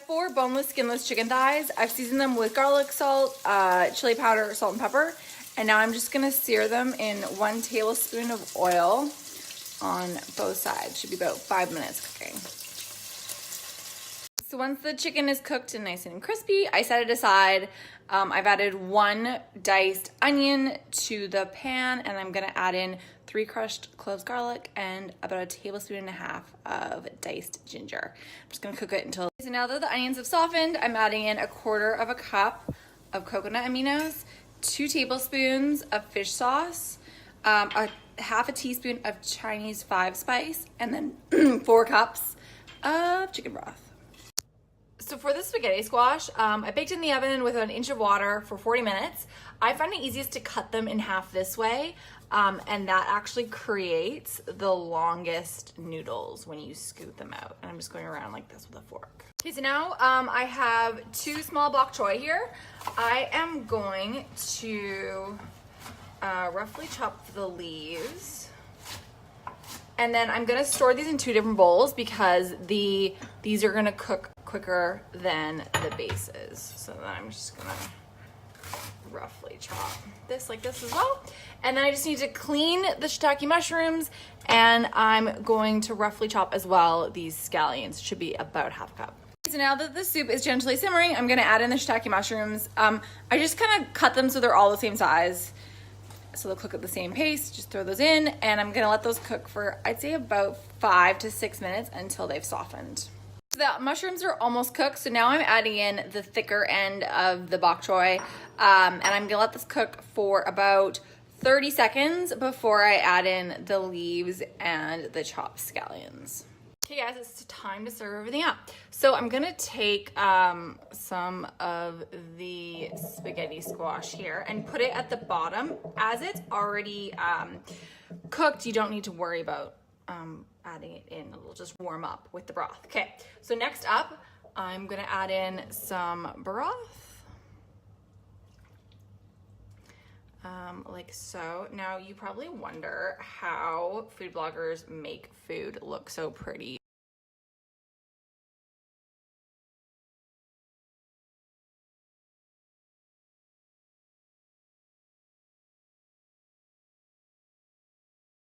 4 boneless, skinless chicken thighs. I've seasoned them with garlic, salt, chili powder, salt and pepper. And now I'm just gonna sear them in 1 tablespoon of oil on both sides. Should be about 5 minutes cooking. So once the chicken is cooked and nice and crispy, I set it aside. I've added 1 diced onion to the pan, and I'm gonna add in 3 crushed cloves garlic and about 1.5 tablespoons of diced ginger. I'm just gonna cook it until. So now that the onions have softened, I'm adding in 1/4 cup of coconut aminos, 2 tablespoons of fish sauce, 1/2 teaspoon of Chinese 5 spice, and then 4 cups of chicken broth. So for the spaghetti squash, I baked in the oven with 1 inch of water for 40 minutes. I find it easiest to cut them in half this way, and that actually creates the longest noodles when you scoot them out. And I'm just going around like this with a fork. Okay, so now I have 2 small bok choy here. I am going to roughly chop the leaves. And then I'm gonna store these in 2 different bowls because these are gonna cook quicker than the bases. So then I'm just gonna roughly chop this like this as well. And then I just need to clean the shiitake mushrooms, and I'm going to roughly chop as well these scallions. Should be about 1/2 cup. So now that the soup is gently simmering, I'm gonna add in the shiitake mushrooms. I just kind of cut them so they're all the same size, so they'll cook at the same pace. Just throw those in, and I'm gonna let those cook for, I'd say, about 5 to 6 minutes until they've softened. So the mushrooms are almost cooked, so now I'm adding in the thicker end of the bok choy, and I'm gonna let this cook for about 30 seconds before I add in the leaves and the chopped scallions. Okay guys, it's time to serve everything up. So I'm gonna take some of the spaghetti squash here and put it at the bottom. As it's already cooked, you don't need to worry about adding it in. It'll just warm up with the broth. Okay, so next up, I'm gonna add in some broth. Like so. Now you probably wonder how food bloggers make food look so pretty.